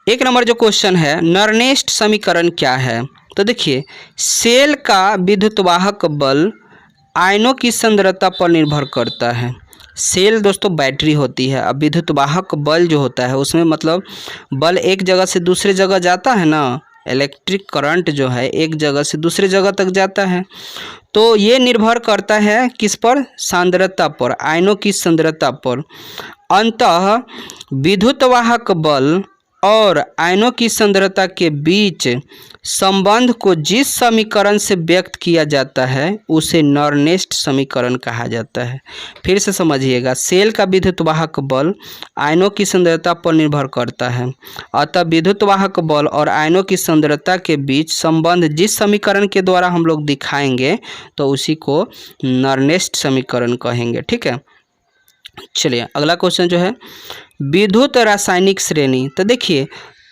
एक नंबर जो क्वेश्चन है, नर्नेस्ट समीकरण क्या है? तो देखिए, सेल का विद्युतवाहक बल आयनों की सांद्रता पर निर्भर करता है। सेल दोस्तों बैटरी होती है। अब विद्युतवाहक बल जो होता है उसमें मतलब बल एक जगह से दूसरे जगह जाता है ना, इलेक्ट्रिक करंट जो है एक जगह से दूसरे जगह तक जाता है। तो ये निर्भर करता है किस पर? सांद्रता पर, आयनों की सांद्रता पर। अतः विद्युतवाहक बल और आयनों की सांद्रता के बीच संबंध को जिस समीकरण से व्यक्त किया जाता है उसे नर्नेस्ट समीकरण कहा जाता है। फिर से समझिएगा, सेल का विद्युतवाहक बल आयनों की सांद्रता पर निर्भर करता है। अतः विद्युतवाहक बल और आयनों की सांद्रता के बीच संबंध जिस समीकरण के द्वारा हम लोग दिखाएंगे तो उसी को नर्नेस्ट समीकरण कहेंगे। ठीक है, चलिए अगला क्वेश्चन जो है, विद्युत रासायनिक श्रेणी। तो देखिए,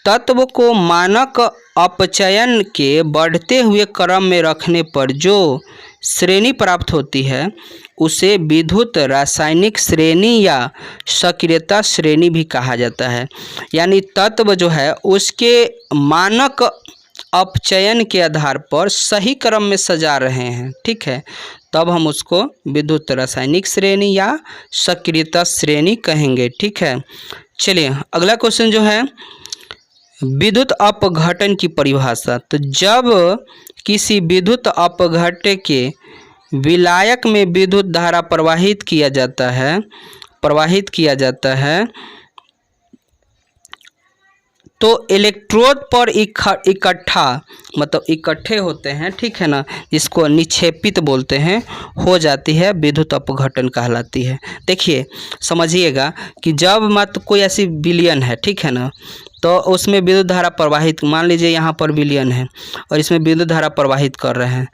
तत्व को मानक अपचयन के बढ़ते हुए क्रम में रखने पर जो श्रेणी प्राप्त होती है उसे विद्युत रासायनिक श्रेणी या सक्रियता श्रेणी भी कहा जाता है। यानी तत्व जो है उसके मानक अपचयन के आधार पर सही क्रम में सजा रहे हैं, ठीक है, तब हम उसको विद्युत रासायनिक श्रेणी या सक्रियता श्रेणी कहेंगे। ठीक है, चलिए अगला क्वेश्चन जो है, विद्युत अपघटन की परिभाषा। तो जब किसी विद्युत अपघट्य के विलायक में विद्युत धारा प्रवाहित किया जाता है तो इलेक्ट्रोड पर इकट्ठा मतलब इकट्ठे होते हैं, ठीक है ना, इसको निक्षेपित बोलते हैं, हो जाती है, विद्युत अपघटन कहलाती है। देखिए समझिएगा कि जब मत कोई ऐसी विलयन है, ठीक है ना, तो उसमें विद्युत धारा प्रवाहित, मान लीजिए यहाँ पर विलयन है और इसमें विद्युत धारा प्रवाहित कर रहे हैं,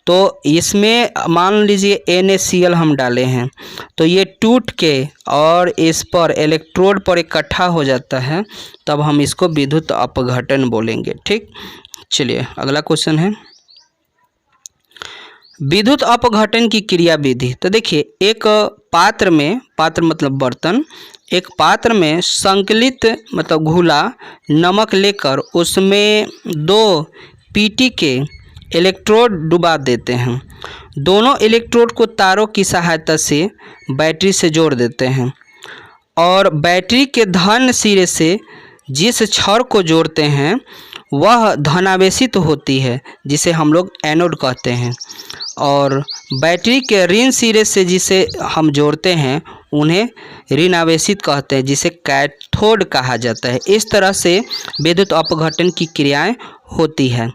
तो इसमें मान लीजिए NaCl हम डाले हैं तो ये टूट के और इस पर इलेक्ट्रोड पर इकट्ठा हो जाता है, तब हम इसको विद्युत अपघटन बोलेंगे। ठीक, चलिए अगला क्वेश्चन है, विद्युत अपघटन की क्रिया विधि। तो देखिए, एक पात्र में, पात्र मतलब बर्तन, एक पात्र में संकलित मतलब घुला नमक लेकर उसमें 2 पीटी के इलेक्ट्रोड डुबा देते हैं। दोनों इलेक्ट्रोड को तारों की सहायता से बैटरी से जोड़ देते हैं और बैटरी के धन सिरे से जिस छड़ को जोड़ते हैं वह धनावेशित होती है, जिसे हम लोग एनोड कहते हैं, और बैटरी के ऋण सिरे से जिसे हम जोड़ते हैं उन्हें ऋणावेशित कहते हैं, जिसे कैथोड कहा जाता है। इस तरह से विद्युत अपघटन की क्रियाएं होती है।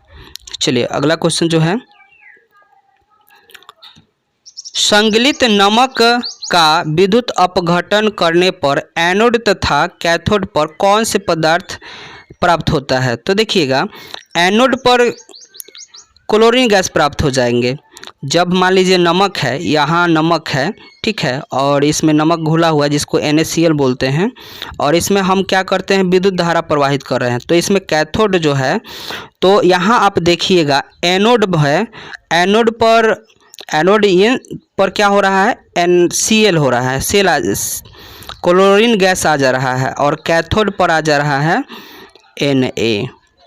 चलिए अगला क्वेश्चन जो है, संगलित नमक का विद्युत अपघटन करने पर एनोड तथा कैथोड पर कौन से पदार्थ प्राप्त होता है? तो देखिएगा, एनोड पर क्लोरीन गैस प्राप्त हो जाएंगे। जब मान लीजिए नमक है, यहाँ नमक है, ठीक है, और इसमें नमक घुला हुआ है जिसको NaCl बोलते हैं, और इसमें हम क्या करते हैं, विद्युत धारा प्रवाहित कर रहे हैं, तो इसमें कैथोड जो है, तो यहाँ आप देखिएगा एनोड है, एनोड पर क्या हो रहा है, NCl हो रहा है, क्लोरीन गैस आ जा रहा है, और कैथोड पर आ जा रहा है Na।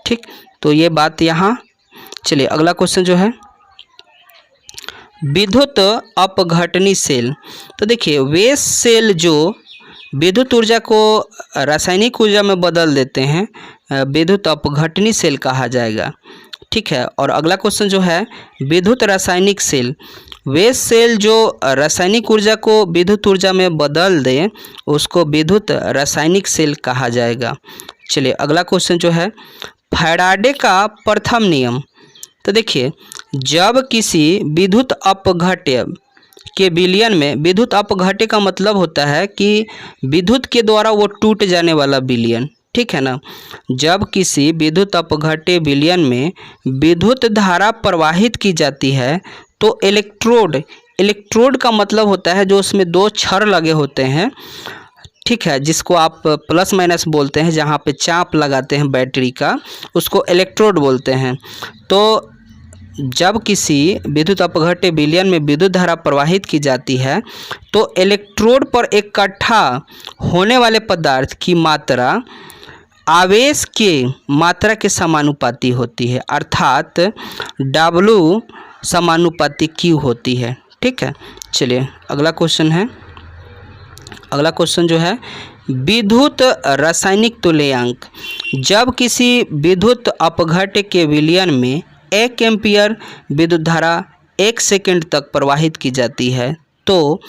ठीक, तो ये बात यहाँ। चलिए अगला क्वेश्चन जो है, विद्युत अपघटनी सेल। तो देखिए, वे सेल जो विद्युत ऊर्जा को रासायनिक ऊर्जा में बदल देते हैं विद्युत अपघटनी सेल कहा जाएगा। ठीक है, और अगला क्वेश्चन जो है, विद्युत रासायनिक सेल। वे सेल जो रासायनिक ऊर्जा को विद्युत ऊर्जा में बदल दें उसको विद्युत रासायनिक सेल कहा जाएगा। चलिए अगला क्वेश्चन जो है, फैराडे का प्रथम नियम। तो देखिए, जब किसी विद्युत अपघट्य के विलयन में, विद्युत अपघट्य का मतलब होता है कि विद्युत के द्वारा वो टूट जाने वाला विलयन, ठीक है ना, जब किसी विद्युत अपघट्य विलयन में विद्युत धारा प्रवाहित की जाती है तो इलेक्ट्रोड का मतलब होता है जो उसमें 2 छड़ लगे होते हैं, ठीक है, जिसको आप प्लस माइनस बोलते हैं, जहाँ पे चाप लगाते हैं बैटरी का, उसको इलेक्ट्रोड बोलते हैं। तो जब किसी विद्युत अपघट्य विलयन में विद्युत धारा प्रवाहित की जाती है तो इलेक्ट्रोड पर इकट्ठा होने वाले पदार्थ की मात्रा आवेश के मात्रा के समानुपाती होती है, अर्थात W समानुपाती Q होती है। ठीक है, चलिए अगला क्वेश्चन है। अगला क्वेश्चन जो है, विद्युत रासायनिक तुल्यांक। जब किसी विद्युत अपघट्य के विलयन में 1 एम्पीयर विद्युत धारा 1 सेकंड तक प्रवाहित की जाती है तो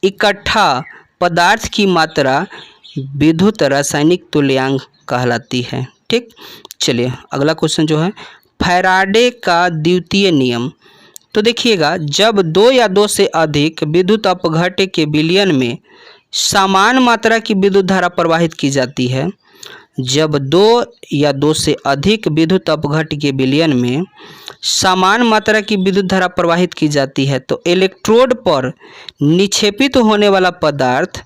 इकट्ठा पदार्थ की मात्रा विद्युत रासायनिक तुल्यांक कहलाती है। ठीक, चलिए अगला क्वेश्चन जो है, फैराडे का द्वितीय नियम। तो देखिएगा, जब 2 या 2 से अधिक विद्युत अपघट्य के विलयन में समान मात्रा की विद्युत धारा प्रवाहित की जाती है, जब 2 या 2 से अधिक विद्युत अपघट्य के विलयन में समान मात्रा की विद्युत धारा प्रवाहित की जाती है तो इलेक्ट्रोड पर निक्षेपित होने वाला पदार्थ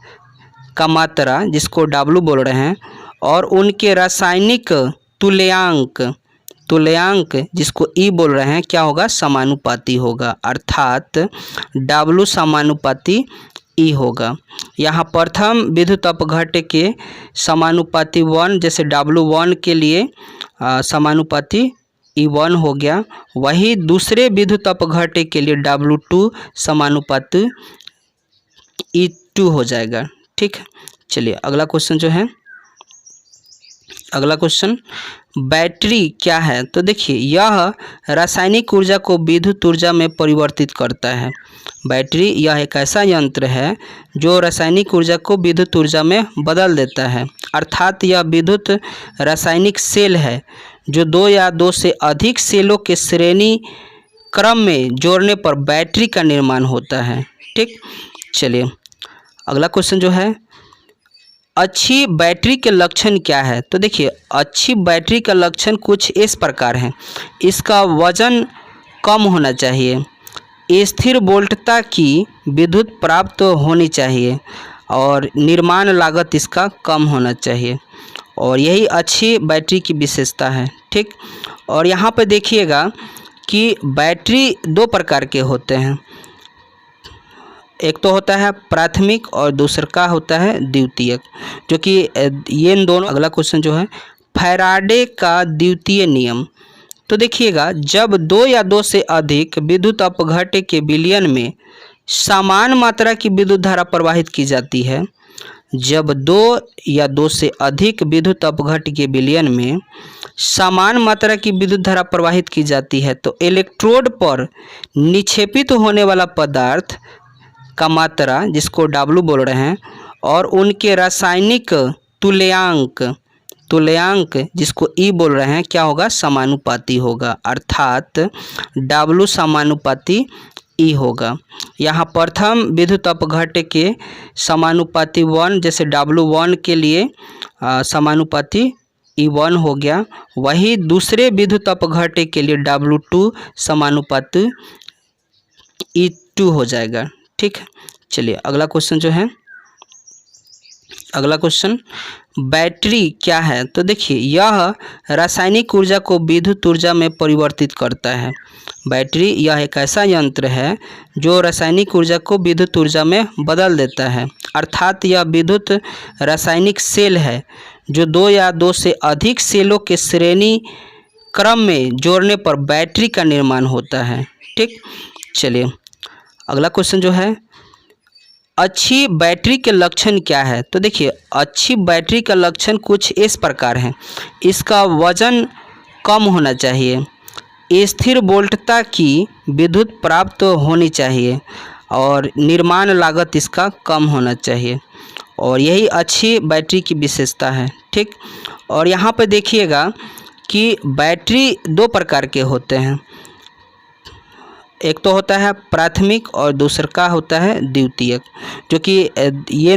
का मात्रा, जिसको W बोल रहे हैं, और उनके रासायनिक तुल्यांक जिसको E बोल रहे हैं, क्या होगा? समानुपाती होगा, अर्थात W समानुपाती E होगा। यहाँ प्रथम विद्युत अपघट्य के समानुपाती 1, जैसे W1 के लिए समानुपाती E1 हो गया, वही दूसरे विद्युत अपघट्य के लिए W2 समानुपाती E2 हो जाएगा। ठीक है, चलिए अगला क्वेश्चन जो है, अगला क्वेश्चन, बैटरी क्या है? तो देखिए, यह रासायनिक ऊर्जा को विद्युत ऊर्जा में परिवर्तित करता है। बैटरी यह एक ऐसा यंत्र है जो रासायनिक ऊर्जा को विद्युत ऊर्जा में बदल देता है, अर्थात यह विद्युत रासायनिक सेल है जो 2 या 2 से अधिक सेलों के श्रेणी क्रम में जोड़ने पर बैटरी का निर्माण होता है। ठीक, चलिए अगला क्वेश्चन जो है, अच्छी बैटरी के लक्षण क्या है? तो देखिए, अच्छी बैटरी का लक्षण कुछ इस प्रकार है। इसका वजन कम होना चाहिए, स्थिर वोल्टता की विद्युत प्राप्त होनी चाहिए और निर्माण लागत इसका कम होना चाहिए, और यही अच्छी बैटरी की विशेषता है। ठीक, और यहाँ पे देखिएगा कि बैटरी 2 प्रकार के होते हैं, एक तो होता है प्राथमिक और दूसरा का होता है द्वितीयक, जो कि ये इन दोनों। अगला क्वेश्चन जो है, फैराडे का द्वितीय नियम। तो देखिएगा, जब 2 या 2 से अधिक विद्युत अपघट्य के विलयन में समान मात्रा की विद्युत धारा प्रवाहित की जाती है, जब 2 या 2 से अधिक विद्युत अपघट्य के विलयन में समान मात्रा की विद्युत धारा प्रवाहित की जाती है तो इलेक्ट्रोड पर निक्षेपित होने वाला पदार्थ का मात्रा, जिसको W बोल रहे हैं, और उनके रासायनिक तुल्यांक जिसको E बोल रहे हैं, क्या होगा? समानुपाती होगा, अर्थात W समानुपाती E होगा। यहाँ प्रथम विद्युत अपघट्य के समानुपाती 1, जैसे W1 के लिए समानुपाती E1 हो गया, वही दूसरे विद्युत अपघट्य के लिए W2 समानुपाती E2 हो जाएगा। ठीक, चलिए अगला क्वेश्चन जो है, अगला क्वेश्चन, बैटरी क्या है? तो देखिए, यह रासायनिक ऊर्जा को विद्युत ऊर्जा में परिवर्तित करता है। बैटरी यह एक ऐसा यंत्र है जो रासायनिक ऊर्जा को विद्युत ऊर्जा में बदल देता है, अर्थात यह विद्युत रासायनिक सेल है जो 2 या 2 से अधिक सेलों के श्रेणी क्रम में जोड़ने पर बैटरी का निर्माण होता है। ठीक, चलिए अगला क्वेश्चन जो है, अच्छी बैटरी के लक्षण क्या है? तो देखिए, अच्छी बैटरी का लक्षण कुछ इस प्रकार है। इसका वजन कम होना चाहिए, स्थिर वोल्टता की विद्युत प्राप्त होनी चाहिए और निर्माण लागत इसका कम होना चाहिए, और यही अच्छी बैटरी की विशेषता है। ठीक, और यहाँ पे देखिएगा कि बैटरी 2 प्रकार के होते हैं, एक तो होता है प्राथमिक और दूसरा का होता है द्वितीयक, जो कि ये